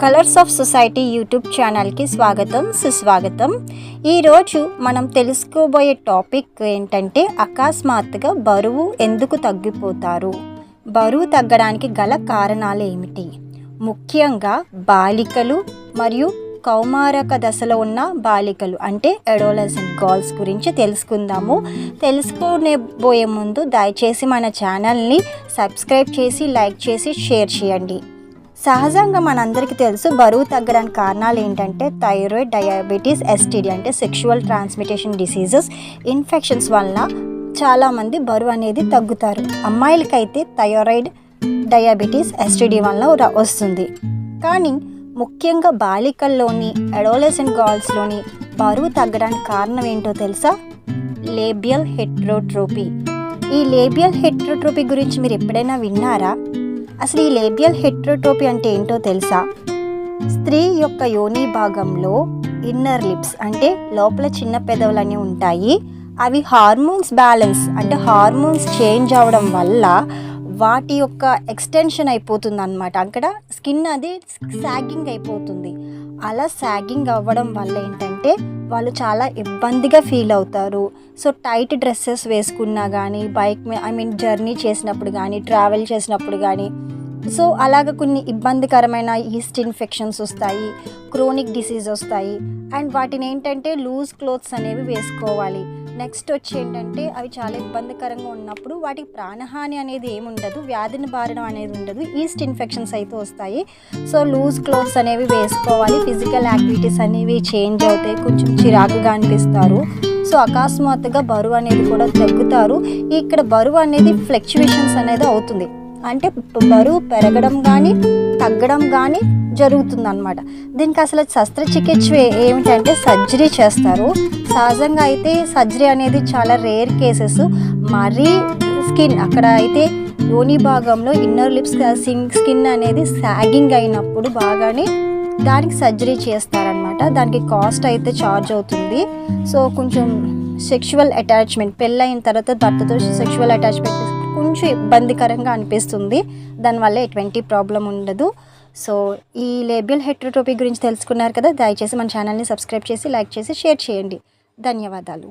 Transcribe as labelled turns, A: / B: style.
A: Colours of society YouTube ఛానల్కి స్వాగతం సుస్వాగతం. ఈరోజు మనం తెలుసుకోబోయే టాపిక్ ఏంటంటే అకస్మాత్తుగా బరువు ఎందుకు తగ్గిపోతారు, బరువు తగ్గడానికి గల కారణాలు ఏమిటి, ముఖ్యంగా బాలికలు మరియు కౌమారక దశలో ఉన్న బాలికలు అంటే అడోలసెంట్ గర్ల్స్ గురించి తెలుసుకుందాము. తెలుసుకోబోయే ముందు దయచేసి మన ఛానల్ని సబ్స్క్రైబ్ చేసి లైక్ చేసి షేర్ చేయండి. సహజంగా మనందరికీ తెలుసు బరువు తగ్గడానికి కారణాలు ఏంటంటే థైరాయిడ్, డయాబెటీస్, ఎస్టీడీ అంటే సెక్షువల్ ట్రాన్స్మిటేషన్ డిసీజెస్, ఇన్ఫెక్షన్స్ వల్ల చాలామంది బరువు అనేది తగ్గుతారు. అమ్మాయిలకైతే థైరాయిడ్, డయాబెటీస్, ఎస్టీడీ వల్ల వస్తుంది. కానీ ముఖ్యంగా బాలికల్లోని అడోలసెంట్ గర్ల్స్లోని బరువు తగ్గడానికి కారణం ఏంటో తెలుసా? లేబియల్ హెటెరోట్రోపీ. ఈ లేబియల్ హెటెరోట్రోపీ గురించి మీరు ఎప్పుడైనా విన్నారా? అసలు ఈ లేబియల్ హెటెరోట్రోపీ అంటే ఏంటో తెలుసా? స్త్రీ యొక్క యోని భాగంలో ఇన్నర్ లిప్స్ అంటే లోపల చిన్న పెదవులని ఉంటాయి. అవి హార్మోన్స్ బ్యాలెన్స్ అంటే హార్మోన్స్ చేంజ్ అవ్వడం వల్ల వాటి యొక్క ఎక్స్టెన్షన్ అయిపోతుంది అన్నమాట. అక్కడ స్కిన్ అది సాగింగ్ అయిపోతుంది. అలా సాగింగ్ అవ్వడం వల్ల ఏంటంటే వాళ్ళు చాలా ఇబ్బందిగా ఫీల్ అవుతారు. సో టైట్ డ్రెస్సెస్ వేసుకున్నా కానీ, బైక్ జర్నీ చేసినప్పుడు కానీ, ట్రావెల్ చేసినప్పుడు కానీ, సో అలాగ కొన్ని ఇబ్బందికరమైన ఈస్ట్ ఇన్ఫెక్షన్స్ వస్తాయి, క్రోనిక్ డిసీజ్ వస్తాయి. అండ్ వాటిని ఏంటంటే లూజ్ క్లోత్స్ అనేవి వేసుకోవాలి. నెక్స్ట్ వచ్చి ఏంటంటే అవి చాలా ఇబ్బందికరంగా ఉన్నప్పుడు వాటికి ప్రాణహాని అనేది ఏముండదు, వ్యాధిని బారడం అనేది ఉండదు, ఈస్ట్ ఇన్ఫెక్షన్స్ అయితే వస్తాయి. సో లూజ్ క్లోత్స్ అనేవి వేసుకోవాలి. ఫిజికల్ యాక్టివిటీస్ అనేవి చేంజ్ అవుతాయి, కొంచెం చిరాకుగా అనిపిస్తారు. సో అకస్మాత్తుగా బరువు అనేది కూడా తగ్గుతారు. ఇక్కడ బరువు అనేది ఫ్లక్చువేషన్స్ అనేది అవుతుంది. అంటే బరువు పెరగడం కానీ తగ్గడం కానీ జరుగుతుందన్నమాట. దీనికి అసలు శస్త్రచికిత్స ఏమిటంటే సర్జరీ చేస్తారు. సహజంగా అయితే సర్జరీ అనేది చాలా రేర్ కేసెస్. మరీ స్కిన్ అక్కడ అయితే యోని భాగంలో ఇన్నర్ లిప్స్ స్కిన్ అనేది సాగింగ్ అయినప్పుడు బాగానే దానికి సర్జరీ చేస్తారనమాట. దానికి కాస్ట్ అయితే ఛార్జ్ అవుతుంది. సో కొంచెం సెక్షువల్ అటాచ్మెంట్ పెళ్ళైన తర్వాత భర్తతో సెక్షువల్ అటాచ్మెంట్ కొంచెం ఇబ్బందికరంగా అనిపిస్తుంది. దానివల్ల ఎటువంటి ప్రాబ్లం ఉండదు. సో ఈ లేబియల్ హెటెరోట్రోపీ గురించి తెలుసుకున్నారు కదా. దయచేసి మన ఛానల్ని సబ్స్క్రైబ్ చేసి లైక్ చేసి షేర్ చేయండి. ధన్యవాదాలు.